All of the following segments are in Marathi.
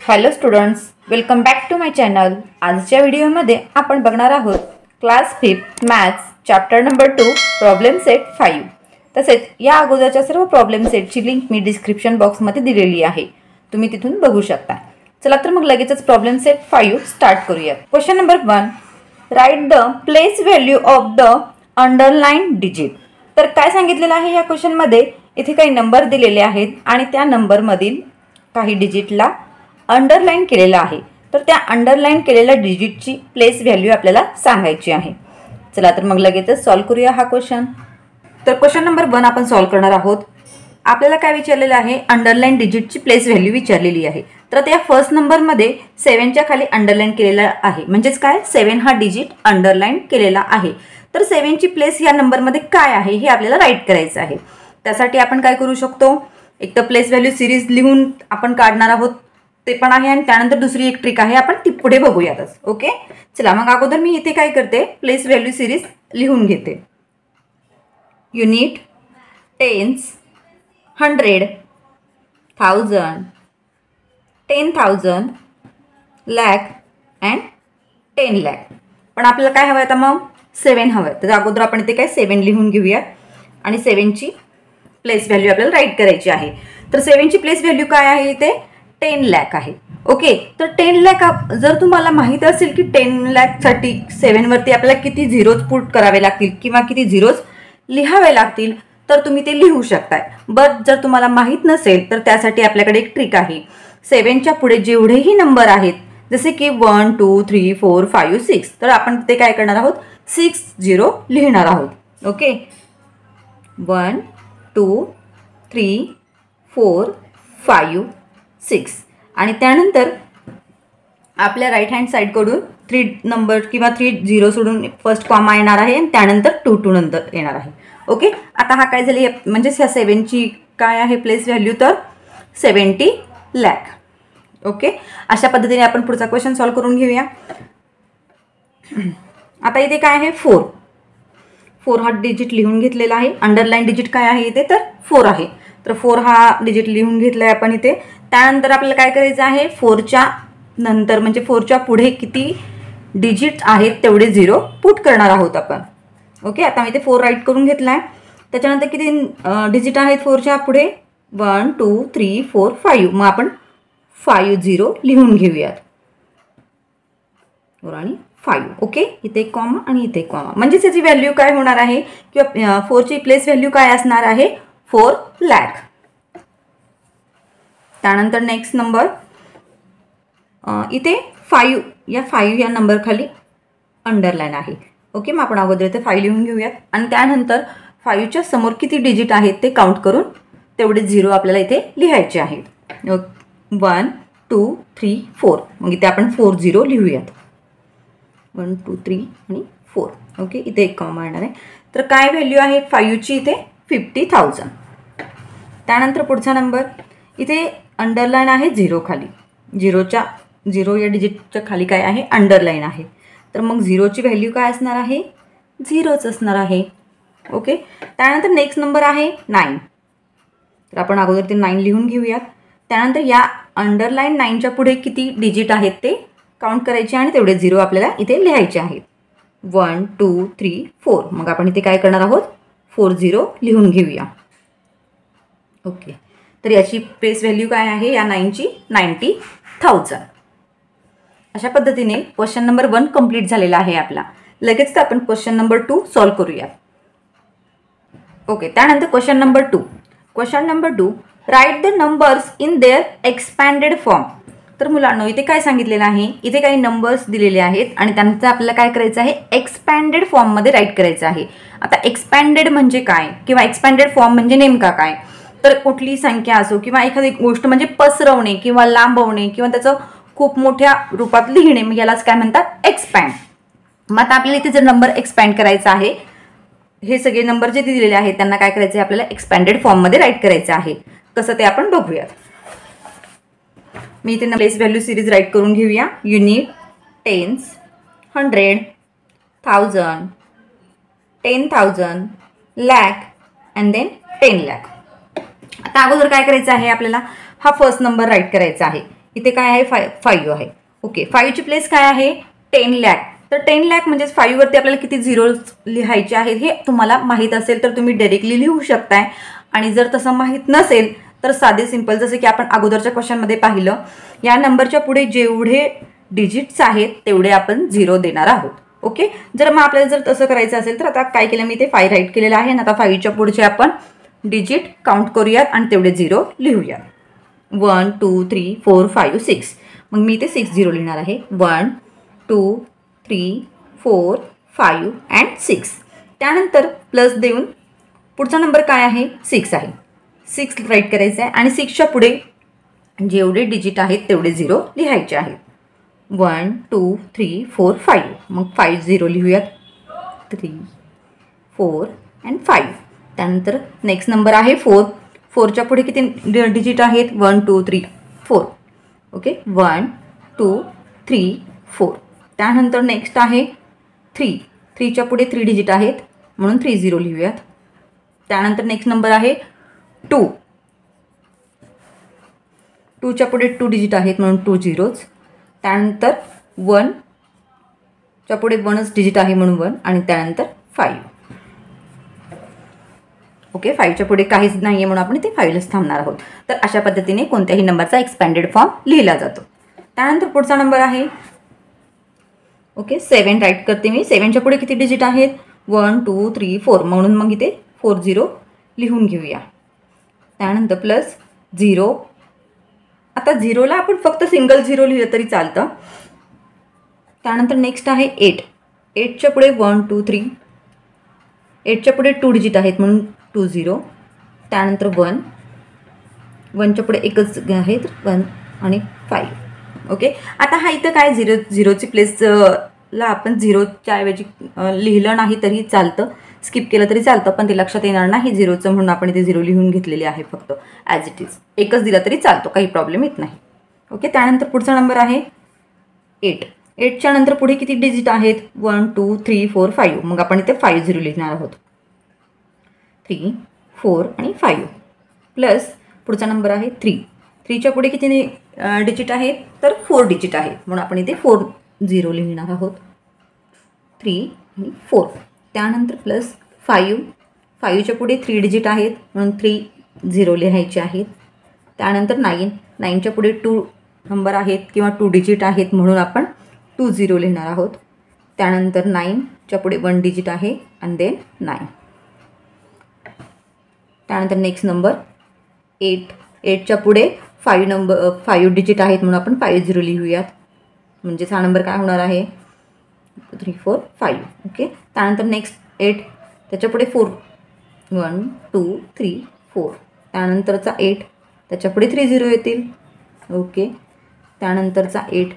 Hello students, welcome back to my channel. आजच्या व्हिडिओमध्ये आपण बघणार आहोत class 5 maths chapter number 2 problem set 5। तसेच या अगोदरच्या सर्व प्रॉब्लेम सेटची लिंक मी डिस्क्रिप्शन बॉक्समध्ये दिलेली आहे, तुम्ही तिथून बघू शकता। चला तर मग लगेचच प्रॉब्लेम सेट 5 स्टार्ट करूया। Question number 1, right the place value of the underline digit. तर काय सांगितलेलं आहे या क्वेश्चन मध्ये, इथे काही नंबर दिलेले आहेत आणि त्या नंबर मधील काही डिजिटला अंडरलाइन केलेला आहे। तर त्या अंडरलाइन केलेल्या डिजिटची प्लेस व्हॅल्यू आपल्याला सांगायची आहे। चला तर मग लगेचच सॉल्व करूया हा क्वेश्चन। तर क्वेश्चन नंबर 1 आपण सॉल्व करणार आहोत। आपल्याला काय विचारलेलं आहे, अंडरलाइन डिजिटची प्लेस व्हॅल्यू विचारलेली आहे। तर त्या फर्स्ट नंबर मध्ये 7 च्या खाली अंडरलाइन केलेला आहे, म्हणजेच काय 7 हा डिजिट अंडरलाइन केलेला आहे। तर 7 ची प्लेस या नंबर मध्ये काय आहे हे आपल्याला राईट करायचं आहे। त्यासाठी आपण काय करू शकतो, एक तर प्लेस व्हॅल्यू सिरीज लिहून आपण काढणार आहोत ते पण आहे, आणि त्यानंतर दुसरी एक ट्रिक आहे, आपण ती पुढे बघूयातच। ओके, चला मग अगोदर मी इथे काय करते, प्लेस व्हॅल्यू सिरीज लिहून घेते। Unit, tens, 100, 1000, 10,000, lakh and 10 lakh. पण आपल्याला काय हवं आता, मग 7 हवं आहे। तर अगोदर आपण इथे काय 7 लिहून घेऊया आणि 7 ची प्लेस व्हॅल्यू आपल्याला राईट करायची आहे। तर 7 ची प्लेस व्हॅल्यू काय आहे, इथे 10 लाख आहे। ओके, तर 10 लाख जर तुम्हाला माहित असेल की 10 लाख साठी 7 वरती आपल्याला किती झिरोज पुट करावे लागतील किंवा किती झिरोज लिहावे लागतील, तर तुम्ही ते लिहू शकताय। बट जर तुम्हाला माहित नसेल तर त्यासाठी आपल्याकडे एक ट्रिक आहे। 7 च्या पुढे जेवढेही नंबर आहेत, जसे की 1 2 3 4 5 6, तर आपण ते काय करणार आहोत, 6 0 लिहिणार आहोत। ओके, 1 2 3 4 5 6, आणि त्यानंतर आपल्या राईट हँड साइड कडून 3 नंबर किंवा 3 झिरो सोडून फर्स्ट कॉमा येणार आहे आणि त्यानंतर 2 2 नंतर येणार आहे। ओके, आता हा काय झाली, म्हणजे ह्या 7 ची काय आहे प्लेस व्हॅल्यू, तर 70 लाख। ओके, अशा पद्धतीने आपण पुढचा क्वेश्चन सॉल्व करून घेऊया। आता इथे काय आहे, 4 हा डिजिट लिहून घेतलेला आहे। अंडरलाइन डिजिट काय आहे इथे, तर 4 आहे। तर 4 हा डिजिट लिहून घेतलाय आपण इथे। त्यानंतर आपल्याला काय करायचं आहे, 4 च्या नंतर म्हणजे 4 च्या पुढे किती डिजिट आहेत तेवढे झिरो पुट करणार आहोत आपण। ओके, आता मी इथे 4 राईट करून घेतलाय। त्याच्यानंतर किती डिजिट आहेत 4 च्या पुढे, 1 2 3 4 5, मग आपण 5 0 लिहून घेऊयात, आणि 5। ओके, इथे एक कॉमा आणि इथे एक कॉमा, म्हणजे त्याची व्हॅल्यू काय होणार आहे, किंवा 4 ची प्लेस व्हॅल्यू काय असणार आहे, 4 लाख। त्यानंतर नेक्स्ट नंबर, इथे 5 या नंबर खाली अंडरलाइन आहे। ओके, मग आपण अगोदर इथे 5 लिहून घेऊयात, आणि त्यानंतर 5 च्या समोर किती डिजिट आहेत ते काउंट करून तेवढे झिरो आपल्याला इथे लिहायचे आहेत। 1 2 3 4, मग इथे आपण 4 0 लिहूयात, 1 2 3 आणि 4। ओके, इथे एक कॉमा येणार आहे। तर काय व्हॅल्यू आहे 5 ची इथे, 50,000। त्यानंतर पुढचा नंबर, इथे अंडरलाइन आहे 0 खाली, 0 या डिजिटच्या खाली काय आहे, अंडरलाइन आहे। तर मग 0 ची व्हॅल्यू काय असणार आहे, 0च असणार आहे। ओके, त्यानंतर नेक्स्ट नंबर आहे 9, तर आपण अगोदर ते 9 लिहून घेऊयात। त्यानंतर या अंडरलाइन 9 च्या पुढे किती डिजिट आहेत ते काउंट करायचे आणि तेवढे झिरो आपल्याला इथे लिहायचे आहेत, 1 2 3 4, मग आपण इथे काय करणार आहोत, 4 0 लिहून घेऊया। ओके, तर याची प्लेस व्हॅल्यू काय आहे या 9 ची, 90,000। अशा पद्धतीने क्वेश्चन नंबर 1 कंप्लीट झालेला आहे आपला। लगेच आपण क्वेश्चन नंबर 2 सॉल्व करूया। ओके, त्यानंतर question number 2, write the numbers in their expanded form. तर मुलांनो, इथे काय सांगितलेलं आहे, इथे काही नंबर्स दिलेले आहेत आणि त्यांचं आपल्याला काय करायचं आहे, एक्सपॅन्डेड फॉर्म मध्ये राईट करायचं आहे। आता एक्सपॅन्डेड म्हणजे काय, किंवा एक्सपॅन्डेड फॉर्म म्हणजे नेमका काय, तर कुठली संख्या असो किंवा एखादी गोष्ट म्हणजे पसरवणे किंवा लांबवणे किंवा त्याचं खूप मोठ्या रूपात लिहिणे, मग यालाच काय म्हणतात, एक्सपॅन्ड। मग आता आपल्याला इथे जर नंबर एक्सपॅन्ड करायचा आहे, हे सगळे नंबर जे दिलेले आहेत त्यांना काय करायचं आहे, आपल्याला एक्सपॅन्डेड फॉर्म मध्ये राईट करायचं आहे। कसं ते आपण बघूयात। मी इथे प्लेस व्हॅल्यू सिरीज राईट करून घेऊया। Unit, tens, 100, 1000, 10,000, lakh and then 10 lakh. आता अगोदर काय करायचं आहे, आपल्याला हा फर्स्ट नंबर राईट करायचा आहे। इथे काय आहे 5 आहे. ओके, 5ची प्लेस काय आहे 10 लाख. तर 10 लाख म्हणजेच 5 वरती आपल्याला किती झिरोज लिहायचे आहेत हे तुम्हाला माहीत असेल तर तुम्ही डायरेक्टली लिहू शकताय. आणि जर तसं माहीत नसेल तर साधे सिंपल जसे की आपण अगोदरच्या क्वेश्चनमध्ये पाहिलं, या नंबरच्या पुढे जेवढे डिजिट्स आहेत तेवढे आपण 0 देणार आहोत. ओके, जर मग आपल्याला जर तसं करायचं असेल तर आता काय केलं मी ते 5 राईट केलेलं आहे. आता 5च्या पुढचे आपण डिजिट काउंट करूयात आणि तेवढे 0 लिहूयात. 1 2 3 4 5 6. मग मी ते 6 0 लिहिणार आहे. 1 2 3 4 5 अँड 6. त्यानंतर प्लस देऊन पुढचा नंबर काय आहे 6 आहे. 6 राईट करायचं आहे आणि 6च्या पुढे जेवढे डिजिट आहेत तेवढे 0 लिहायचे आहेत. 1 2 3 4 5. मग 5 0 लिहूयात. 3 4 अँड 5. त्यानंतर नेक्स्ट नंबर आहे 4. 4च्या पुढे किती डिजिट आहेत 1 2 3 4. ओके, 1 2 3 4. त्यानंतर नेक्स्ट आहे 3. 3च्या पुढे 3 डिजिट आहेत म्हणून 3 0 लिहूयात. त्यानंतर नेक्स्ट नंबर आहे 2. 2च्या पुढे 2 डिजिट आहेत म्हणून 2 झिरोज. त्यानंतर 1च्या पुढे 1च डिजिट आहे म्हणून 1 आणि त्यानंतर 5. ओके, 5च्या पुढे काहीच नाही आहे म्हणून आपण इथे 5लाच थांबणार आहोत. तर अशा पद्धतीने कोणत्याही नंबरचा एक्सपॅन्डेड फॉर्म लिहिला जातो. त्यानंतर पुढचा नंबर आहे ओके 7 राईट करते मी. 7च्या पुढे किती डिजिट आहेत 1 2 3 4 म्हणून मग इथे 4 0 लिहून घेऊया. त्यानंतर प्लस 0. आता 0ला आपण फक्त सिंगल 0 लिहिलं तरी चालतं. त्यानंतर नेक्स्ट आहे 8. 8च्या पुढे 1 2 3. 8च्या पुढे 2 डिजिट आहेत म्हणून 2 0. त्यानंतर 1. 1च्या पुढे एकच आहे तर 1 आणि 5. ओके, आता हा इथं काय 0ची प्लेसला आपण 0च्या ऐवजी लिहिलं नाही तरी चालतं, स्किप केलं तरी चालतं, पण ते लक्षात येणार नाही 0चं म्हणून आपण इथे 0 लिहून घेतलेले आहे. फक्त ॲज इट इज एकच दिला तरी चालतो, काही प्रॉब्लेम येत नाही. ओके, त्यानंतर पुढचा नंबर आहे 8. 8च्या नंतर पुढे किती डिजिट आहेत 1 2 3 4 5. मग आपण इथे 5 0 लिहिणार आहोत. 3 4 आणि 5 प्लस पुढचा नंबर आहे 3. 3च्या पुढे किती डिजिट आहेत तर 4 डिजिट आहेत म्हणून आपण इथे 4 0 लिहिणार आहोत. 3 आणि 4. त्यानंतर प्लस 5. 5च्या पुढे 3 डिजिट आहेत म्हणून 3 0 लिहायचे आहेत. त्यानंतर 9. 9च्या पुढे 2 नंबर आहेत किंवा 2 डिजिट आहेत म्हणून आपण 2 0 लिहिणार आहोत. त्यानंतर 9च्या पुढे 1 डिजिट आहे आणि देन 9. त्यानंतर नेक्स्ट नंबर 8. 8च्या पुढे 5 डिजिट आहेत म्हणून आपण 5 0 लिहूयात. म्हणजेच हा नंबर काय होणार आहे 3 4 5. ओके, त्यानंतर नेक्स्ट 8. त्याच्या पुढे 4 1 2 3 4. त्यानंतरचा 8. त्याच्या पुढे 3 0 येतील. ओके, त्यानंतरचा 8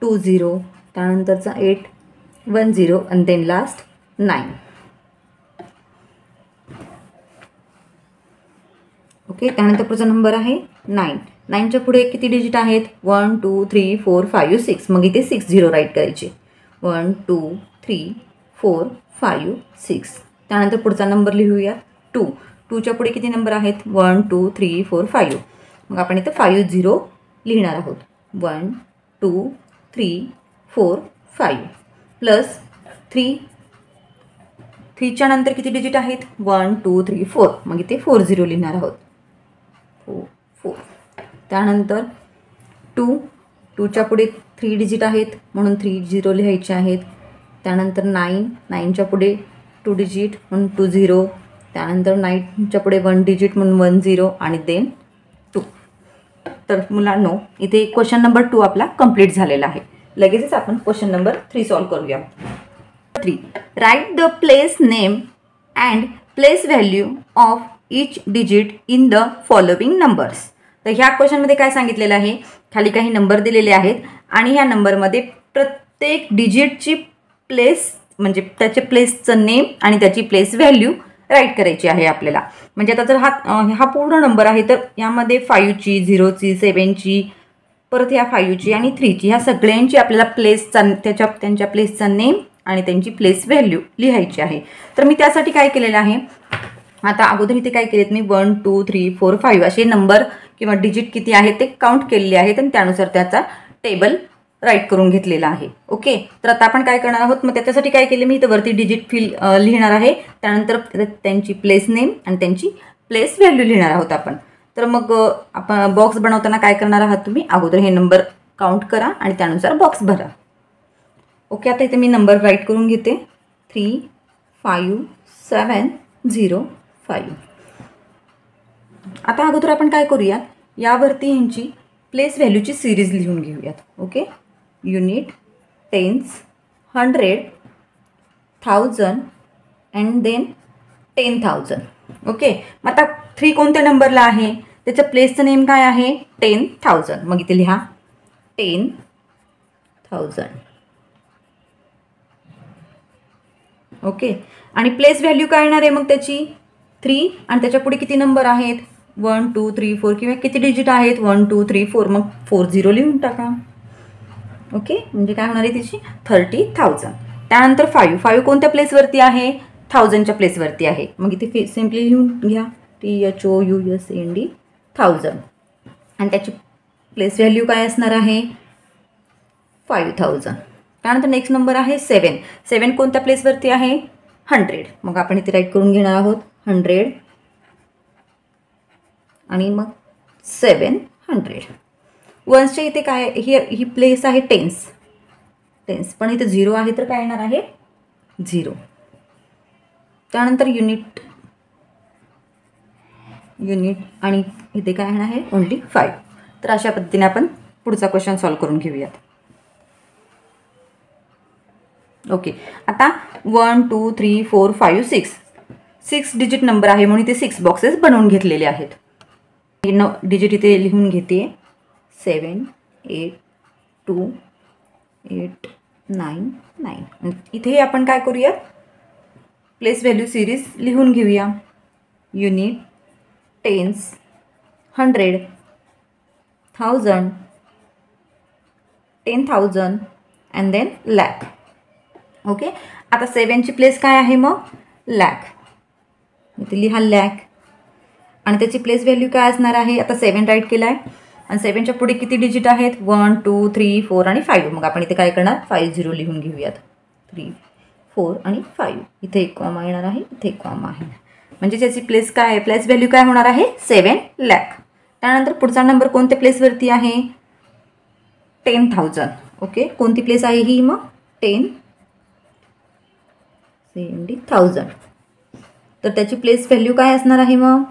2 0. त्यानंतरचा 8 1 0 आणि देन लास्ट 9. ओके, त्यानंतर पुढचा नंबर आहे 9. 9च्या पुढे किती डिजिट आहेत 1 2 3 4 5 6. मग इथे 6 0 राईट करायचे. 1 2 3 4 5 6. त्यानंतर पुढचा नंबर लिहूया 2. 2च्या पुढे किती नंबर आहेत 1 2 3 4 5. मग आपण इथे 5 0 लिहिणार आहोत. 1 2 3 4 5 प्लस 3च्या नंतर किती डिजिट आहेत 1 2 3 4. मग इथे 4 0 लिहिणार आहोत. 4. त्यानंतर 2च्या पुढे 3 डिजिट आहेत म्हणून 3 0 लिहायचे आहेत. त्यानंतर 9च्या पुढे 2 डिजिट म्हणून 2 0. त्यानंतर 9च्या पुढे 1 डिजिट म्हणून 1 0 आणि देन 2. तर मुलांनो इथे क्वेश्चन नंबर 2 आपला कंप्लीट झालेला आहे. लगेचच आपण क्वेश्चन नंबर 3 सॉल्व करूया. 3. Write the place name and place value of each digit in the following numbers. तर ह्या क्वेश्चनमध्ये काय सांगितलेलं आहे, खाली काही नंबर दिलेले आहेत आणि ह्या नंबरमध्ये प्रत्येक डिजिटची प्लेस म्हणजे त्याचे प्लेसचं नेम आणि त्याची प्लेस व्हॅल्यू राईट करायची आहे आपल्याला. म्हणजे आता जर हा पूर्ण नंबर आहे तर यामध्ये 5ची 0ची 7ची परत ह्या 5ची आणि 3ची ह्या सगळ्यांची आपल्याला प्लेसचा त्यांच्या प्लेसचा नेम आणि त्यांची प्लेस व्हॅल्यू लिहायची आहे. तर मी त्यासाठी काय केलेलं आहे, आता अगोदर इथे काय केलेत मी 1 2 3 4 5 असे नंबर किंवा डिजिट किती आहे ते काउंट केलेले आहेत आणि त्यानुसार त्याचा टेबल राईट करून घेतलेला आहे. ओके, तर आता आपण काय करणार आहोत, मग त्याच्यासाठी काय केले मी, इथं वरती डिजिट लिहिणार आहे, त्यानंतर त्यांची प्लेस नेम आणि त्यांची प्लेस व्हॅल्यू लिहिणार आहोत आपण. तर मग आपण बॉक्स बनवताना काय करणार आहात तुम्ही, अगोदर हे नंबर काउंट करा आणि त्यानुसार बॉक्स भरा. ओके, आता इथे मी नंबर राईट करून घेते 35705. आता अगोदर आपण काय करूया, यावरती ह्यांची प्लेस व्हॅल्यूची सिरीज लिहून घेऊयात. Okay, unit, tens, 100, 1000 and then 10,000. Okay, मग आता 3 कोणत्या नंबरला आहे, त्याच्या प्लेसचं नेम काय आहे, 10,000. मग इथे लिहा 10,000. ओके, आणि प्लेस व्हॅल्यू काय येणार आहे मग त्याची 3 आणि त्याच्या पुढे किती नंबर आहेत 1 2 3 4 किंवा किती डिजिट आहेत 1 2 3 4, मग 40 लिहून टाका. ओके, म्हणजे काय होणार आहे त्याची 30,000. त्यानंतर 5 कोणत्या प्लेसवरती आहे, 1000च्या प्लेसवरती आहे, मग इथे सिम्पली लिहून घ्या THOUSAND 1000 आणि त्याची प्लेस व्हॅल्यू काय असणार आहे 5000. त्यानंतर नेक्स्ट नंबर आहे 7 कोणत्या प्लेसवरती आहे 100, मग आपण इथे राईट करून घेणार आहोत 100 आणि मग 700. वन्सच्या इथे काय ही प्लेस आहे टेन्स, पण इथे 0 आहे तर काय येणार आहे 0. त्यानंतर युनिट आणि इथे काय येणार आहे ओन्ली 5. तर अशा पद्धतीने आपण पुढचा क्वेश्चन सॉल्व करून घेऊयात. ओके, आता 1 2 3 4 5 6 डिजिट नंबर आहे म्हणून इथे 6 बॉक्सेस बनवून घेतलेले आहेत. डिजिट इथे लिहून घेते 7 8 2 8 9 9. इथे आपण काय करूया, प्लेस व्हॅल्यू सिरीज लिहून घेऊया. Unit, tens, 100, 1000, 10,000 and then lakh. Okay, आता 7ची प्लेस काय आहे मग लॅक, इथे लिहा लॅक आणि त्याची प्लेस व्हॅल्यू काय असणार आहे, आता 7 राईट केला आहे आणि 7च्या पुढे किती डिजिट आहेत 1 2 3 4 आणि 5, मग आपण इथे काय करणार 50 लिहून घेऊयात. 3 4 आणि 5, इथे एक कॉमा येणार आहे, इथे एक कॉमा आहे, म्हणजे त्याची प्लेस काय आहे, प्लेस व्हॅल्यू काय होणार आहे 7 लाख. त्यानंतर पुढचा नंबर कोणत्या प्लेसवरती आहे 10,000. ओके, कोणती प्लेस आहे ही मग 10,000. तर त्याची प्लेस व्हॅल्यू काय असणार आहे मग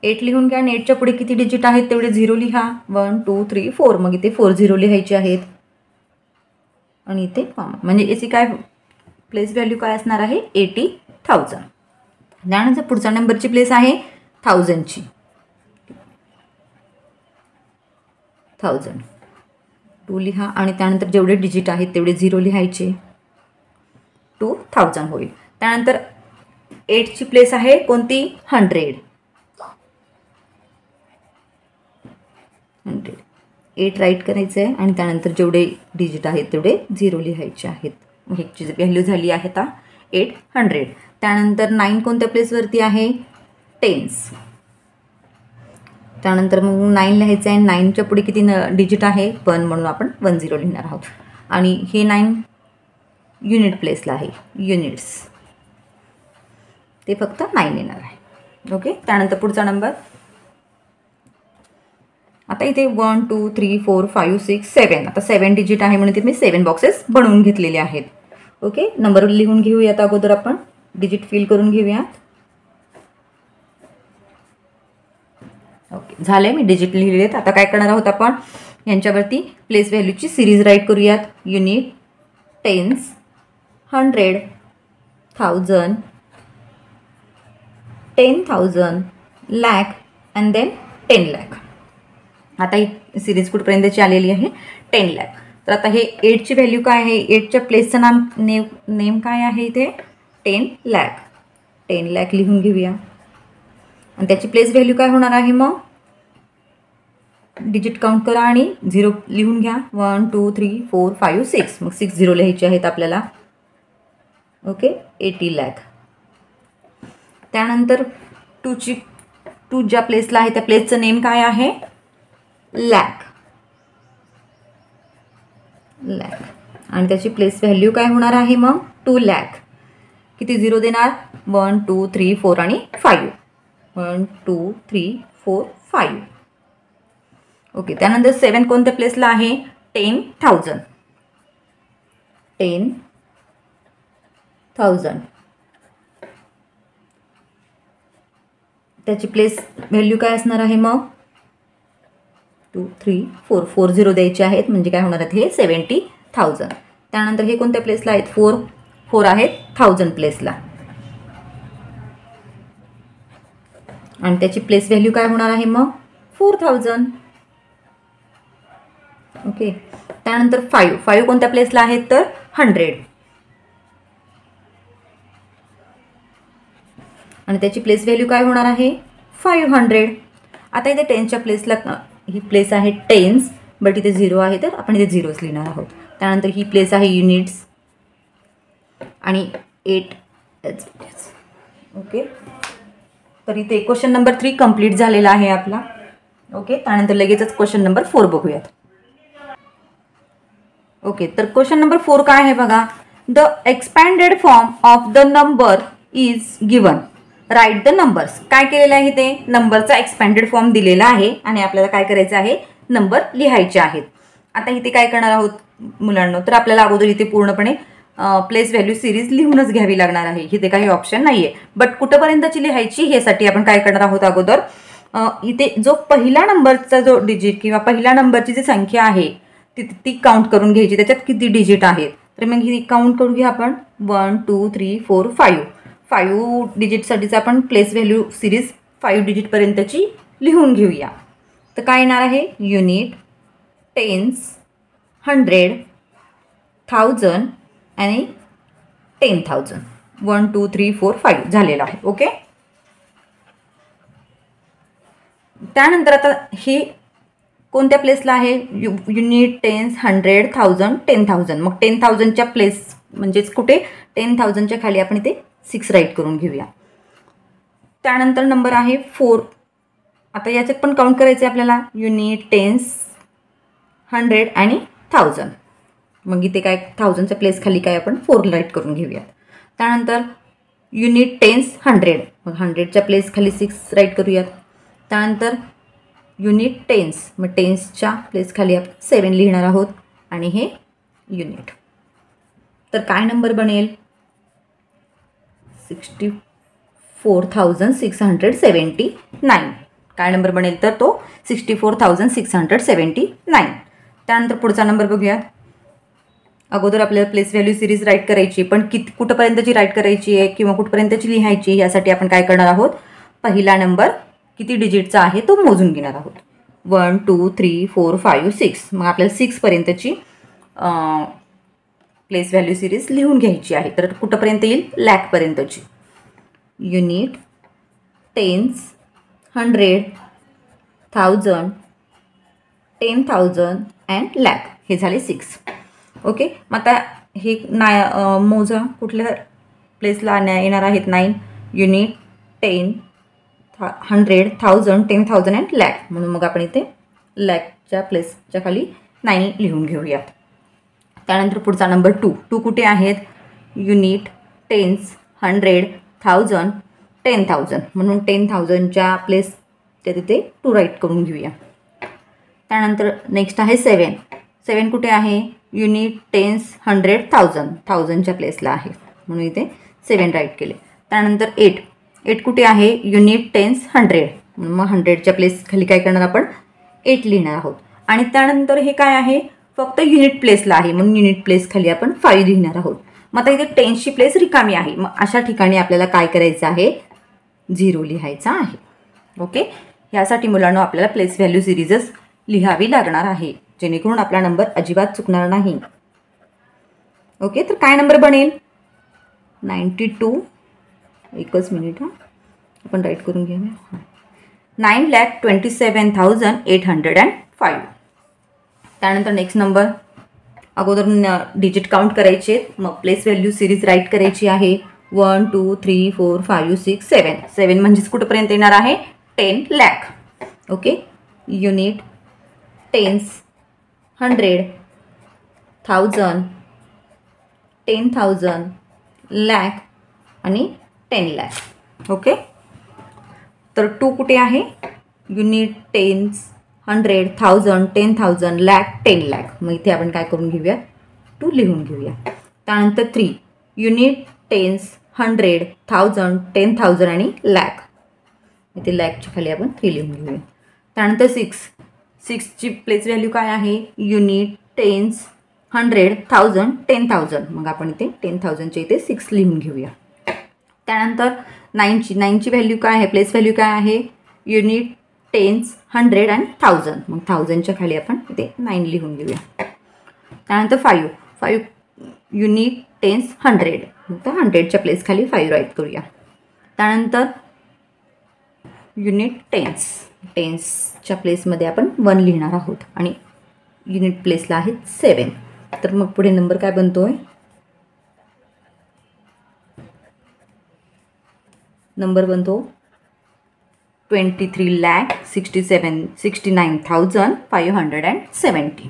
8 लिहून घ्या आणि 8च्या पुढे किती डिजिट आहेत तेवढे 0 लिहा 1 2 3 4, मग इथे 40 लिहायचे आहेत आणि इथे कॉमा, म्हणजे याची काय प्लेस व्हॅल्यू काय असणार आहे 80,000. त्यानंतर पुढचा नंबरची प्लेस आहे 1000ची 1000 2 लिहा आणि त्यानंतर जेवढे डिजिट आहेत तेवढे 0 लिहायचे 2000 होईल. त्यानंतर 8ची प्लेस आहे कोणती 100 8 राईट करायचं आहे आणि त्यानंतर जेवढे डिजिट आहेत तेवढे 0 लिहायचे आहेत. ह्याची व्हॅल्यू झाली आहे आता 800. त्यानंतर 9 कोणत्या प्लेसवरती आहे टेन्स, त्यानंतर मग 9 लिहायचं आहे. 9च्या पुढे किती डिजिट आहे 1 म्हणून आपण 10 लिहिणार आहोत आणि हे 9 युनिट प्लेसला आहे, युनिट्स ते फक्त 9 येणार आहे. ओके, त्यानंतर पुढचा नंबर आता इथे 1 2 3 4 5 6 7, आता 7 डिजिट आहे म्हणून तिथे मी 7 बॉक्सेस बनवून घेतलेले आहेत. ओके, नंबर लिहून घेऊयात, अगोदर आपण डिजिट फिल करून घेऊयात. ओके, झाले, मी डिजिट लिहिलेत. आता काय करणार आहोत आपण यांच्यावरती प्लेस व्हॅल्यूची सिरीज राईट करूयात. Unit, tens, 100, 1000, 10,000, lakh and then 10 lakh. आता ही सिरीज कुठपर्यंतची आलेली आहे 10 लाख. तर आता हे 8ची व्हॅल्यू काय आहे, 8च्या प्लेसचं नेम काय आहे इथे 10 लाख. 10 लाख लिहून घेऊया आणि त्याची प्लेस व्हॅल्यू काय होणार आहे मग डिजिट काउंट करा आणि 0 लिहून घ्या 1 2 3 4 5 6, मग 6 0 लिहायचे आहेत आपल्याला. ओके, 80 लाख. त्यानंतर 2 ज्या प्लेसला आहे त्या प्लेसचं नेम काय आहे लॅक आणि त्याची प्लेस व्हॅल्यू काय होणार आहे मग 2 लाख. किती झिरो देणार 1 2 3 4 आणि 5. 1 2 3 4 5. ओके. त्यानंतर 7 कोणत्या प्लेसला आहे 10,000. त्याची प्लेस व्हॅल्यू काय असणार आहे मग 2 3 4 4 झिरो द्यायचे आहेत म्हणजे काय होणार आहेत हे 70,000. त्यानंतर हे कोणत्या प्लेसला आहेत 4 आहेत 1000 प्लेसला आणि त्याची प्लेस व्हॅल्यू काय होणार आहे मग 4000. ओके. त्यानंतर 5 कोणत्या प्लेसला आहेत तर 100 आणि त्याची प्लेस व्हॅल्यू काय होणार आहे 500. आता इथे 10च्या प्लेसला ही प्लेस आहे टेन्स बट इथे 0 आहे तर आपण इथे 0च लिहिणार आहोत. त्यानंतर ही प्लेस आहे युनिट्स आणि 8. ओके. तर इथे क्वेश्चन नंबर 3 कंप्लीट झालेला आहे आपला. ओके. त्यानंतर लगेचच क्वेश्चन नंबर 4 बघूयात. ओके. तर क्वेश्चन नंबर 4 काय आहे बघा. The expanded form of the number is given. Write the numbers. काय केलेलं आहे ते नंबरचा एक्सपॅन्डेड फॉर्म दिलेला आहे आणि आपल्याला काय करायचं आहे नंबर लिहायचे आहेत. आता इथे काय करणार आहोत मुलांना तर आपल्याला अगोदर इथे पूर्णपणे प्लेस व्हॅल्यू सिरीज लिहूनच घ्यावी लागणार आहे. इथे काही ऑप्शन नाही आहे बट कुठंपर्यंतची लिहायची ह्यासाठी आपण काय करणार आहोत अगोदर इथे जो पहिला नंबरचा जो डिजिट किंवा पहिल्या नंबरची जी संख्या आहे ती काउंट करून घ्यायची. त्याच्यात किती डिजिट आहेत तर मग ही काउंट करून घ्या आपण 1 2 3 4 5 डिजिटसाठीच आपण प्लेस व्हॅल्यू सिरीज 5 डिजिटपर्यंतची लिहून घेऊया. तर काय येणार आहे युनिट टेन्स 100 1000 आणि 10,000. 1 2 3 4 5 झालेला आहे. ओके. त्यानंतर आता हे कोणत्या प्लेसला आहे युनिट टेन्स 100 1000 10,000. मग 10,000च्या प्लेस म्हणजेच कुठे 10,000च्या खाली आपण इथे 6 राईट करून घेऊया. त्यानंतर नंबर आहे 4. आता याच्यात पण काउंट करायचे आपल्याला युनिट टेन्स 100 आणि 1000. मग इथे काय 1000च्या प्लेस खाली काय आपण 4 राईट करून घेऊयात. त्यानंतर युनिट टेन्स 100 मग 100च्या प्लेस खाली 6 राईट करूयात. त्यानंतर युनिट टेन्स मग टेन्सच्या प्लेस खाली आपण 7 लिहिणार आहोत आणि हे युनिट. तर काय नंबर बनेल 64,679. काय नंबर बनेल तर तो 64,679. त्यानंतर पुढचा नंबर बघूया. अगोदर आपल्याला प्लेस व्हॅल्यू सिरीज राईट करायची पण कुठंपर्यंतची राईट करायची आहे किंवा कुठपर्यंतची लिहायची यासाठी आपण काय करणार आहोत पहिला नंबर किती डिजिटचा आहे तो मोजून घेणार आहोत. 1 2 3 4 5 6. मग आपल्याला 6 पर्यंतची प्लेस व्हॅल्यू सिरीज लिहून घ्यायची आहे. तर कुठंपर्यंत येईल लॅकपर्यंतची. युनिट टेन्स 100 1000 10,000 अँड लॅक हे झाले 6. ओके. मग आता हे मोजा कुठल्या प्लेसला येणार आहेत 9. युनिट 10 100 1000 10,000 अँड लॅक म्हणून मग आपण इथे लॅकच्या प्लेसच्या खाली 9 लिहून घेऊयात. त्यानंतर पुढचा नंबर 2 कुठे आहेत युनिट टेन्स 100 1000 10,000 म्हणून 10,000च्या प्लेसच्या तिथे 2 राईट करून घेऊया. त्यानंतर नेक्स्ट आहे 7 कुठे आहे युनिट टेन्स 100 1000 1000च्या प्लेसला आहे म्हणून इथे 7 राईट केले. त्यानंतर 8 कुठे आहे युनिट टेन्स 100 मग 100च्या प्लेस खाली काय करणार आपण 8 लिहिणार आहोत. आणि त्यानंतर हे काय आहे फक्त युनिट प्लेसला आहे म्हणून युनिट प्लेस खाली आपण 5 लिहिणार आहोत. मग आता इथे टेन्सची प्लेस रिकामी आहे मग अशा ठिकाणी आपल्याला काय करायचं आहे 0 लिहायचा आहे. ओके. यासाठी मुलांना आपल्याला प्लेस व्हॅल्यू सिरीजच लिहावी लागणार आहे जेणेकरून आपला नंबर अजिबात चुकणार नाही. ओके. तर काय नंबर बनेल 92. एकच मिनिट आपण राईट करून घेऊया 9,27,805. त्यानंतर नेक्स्ट नंबर अगोदर डिजिट काउंट करायचे मग प्लेस व्हॅल्यू सिरीज राईट करायची आहे 1 2 3 4 5 6 7 म्हणजेच कुठंपर्यंत येणार आहे 10 lakh. Okay. Unit tens, 100, 1000, 10,000, lakh आणि 10 लॅक. ओके, तर 2 कुठे आहे? Unit, tens, 100, 1000, 10,000, lakh, 10 lakh. मग इथे आपण काय करून घेऊया? 2 लिहून घेऊया. त्यानंतर 3 युनिट, टेन्स, 100, 1000, 10,000 आणि लॅक. इथे लॅकच्या खाली आपण 3 लिहून घेऊया. त्यानंतर 6ची प्लेस व्हॅल्यू काय आहे? Unit, tens, 100, 1000, 10,000. मग आपण इथे 10,000च्या इथे 6 लिहून घेऊया. त्यानंतर 9ची व्हॅल्यू काय आहे? प्लेस व्हॅल्यू काय आहे? युनिट, टेन्स, 100 आणि 1000. मग 1000च्या खाली आपण इथे 9 लिहून घेऊया. त्यानंतर 5 युनिट, टेन्स, 100. तर 100च्या प्लेस खाली 5 राईट करूया. त्यानंतर युनिट, टेन्सच्या प्लेसमध्ये आपण 1 लिहिणार आहोत आणि युनिट प्लेसला आहे 7. तर मग पुढे नंबर काय बनतोय? नंबर बनतो 23,69,570.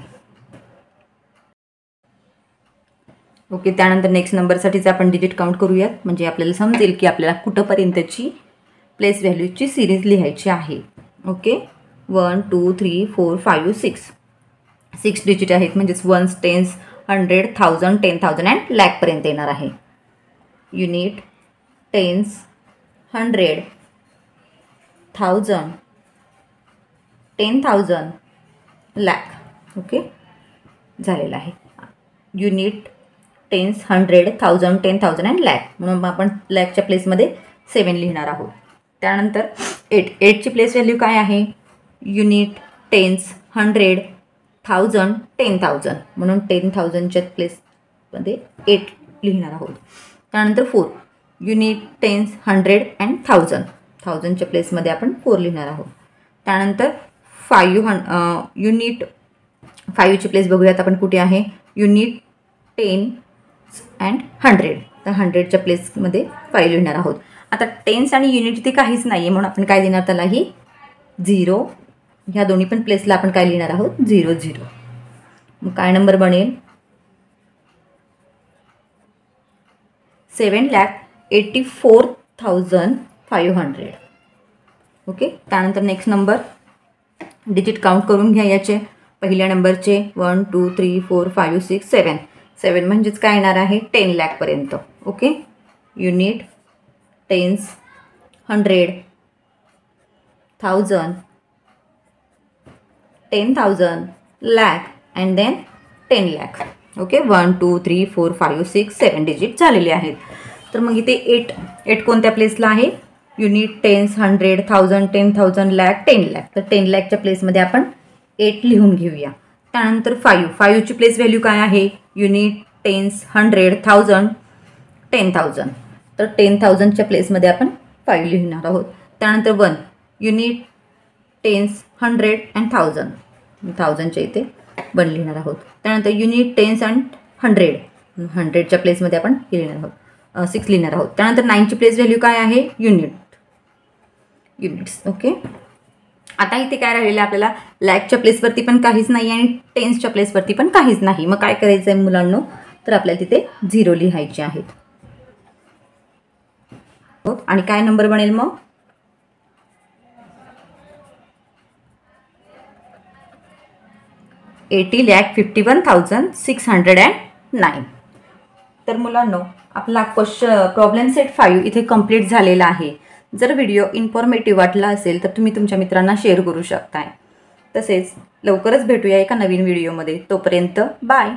ओके, त्यानंतर नेक्स्ट नंबरसाठीच आपण डिजिट काउंट करूयात, म्हणजे आपल्याला समजेल की आपल्याला कुठंपर्यंतची प्लेस व्हॅल्यूची सिरीज लिहायची आहे. ओके, 1 2 3 4 5 6 डिजिट आहेत, म्हणजेच 1s, 10s, 100, 1000, 10,000 अँड लॅकपर्यंत येणार आहे. Unit, tens, 100, 1000, 10,000, lakh. ओके, झालेलं आहे. Unit, tens, 100, 1000, 10,000 and lakh. म्हणून आपण लॅकच्या प्लेसमध्ये 7 लिहिणार आहोत. त्यानंतर 8ची प्लेस व्हॅल्यू काय आहे? Unit, tens, 100, 1000, 10,000. म्हणून 10,000च्या प्लेसमध्ये 8 लिहिणार आहोत. त्यानंतर 4 युनिट, टेन्स, 100 अँड 1000च्या प्लेसमध्ये आपण 4 लिहिणार आहोत. त्यानंतर 5 युनिट, 5ची प्लेस बघूयात आपण कुठे आहे? Unit, 10 and 100. तर 100च्या प्लेसमध्ये 5 लिहिणार आहोत. आता टेन्स आणि युनिट इथे काहीच नाही आहे, म्हणून आपण काय देणार त्यालाही? 0. ह्या दोन्ही पण प्लेसला आपण काय लिहिणार आहोत? 0 0. मग काय नंबर बनेल? 7,84,500. ओके, त्यानंतर नेक्स्ट नंबर डिजिट काउंट करून घ्या याचे. पहिल्या नंबरचे 1 2 3 4 5 6 7. 7 म्हणजेच काय येणार आहे? 10 लॅकपर्यंत. Okay, unit, tens, 100, 1000, 10,000, lakh and then 10 lakh. Okay, 1 2 3 4 5 6 7 digit झालेले आहेत. तर मग इथे 8 कोणत्या प्लेसला आहे? Unit, tens, 100, 1000, 10,000, lakh, 10 lakh. तर 10 लॅकच्या प्लेसमध्ये आपण 8 लिहून घेऊया. त्यानंतर 5ची प्लेस व्हॅल्यू काय आहे? Unit, tens, 100, 1000, 10,000. तर 10,000च्या प्लेसमध्ये आपण 5 लिहिणार आहोत. त्यानंतर 1 युनिट, टेन्स, 100 अँड 1000. 1000च्या इथे 1 लिहिणार आहोत. त्यानंतर युनिट, टेन्स अँड 100. 100च्या प्लेसमध्ये आपण लिहिणार आहोत 6 लिहिणार आहोत. त्यानंतर 9ची प्लेस व्हॅल्यू काय आहे? युनिट्स. ओके, आता इथे काय राहिलेलं आहे? आपल्याला लॅकच्या प्लेसवरती पण काहीच नाही आणि टेन्सच्या प्लेसवरती पण काहीच नाही. मग काय करायचं आहे मुलांनो? तर आपल्याला तिथे 0 लिहायचे आहेत. आणि काय नंबर बनेल मग? 80,51,609. तर मुलांनो, आपला प्रॉब्लेम सेट 5 इथे कंप्लीट झालेला आहे. जर व्हिडिओ इन्फॉर्मेटिव्ह वाटला असेल तर तुम्ही तुमच्या मित्रांना शेअर करू शकताय. तसेच लवकरच भेटूया एका नवीन व्हिडिओमध्ये. तोपर्यंत बाय.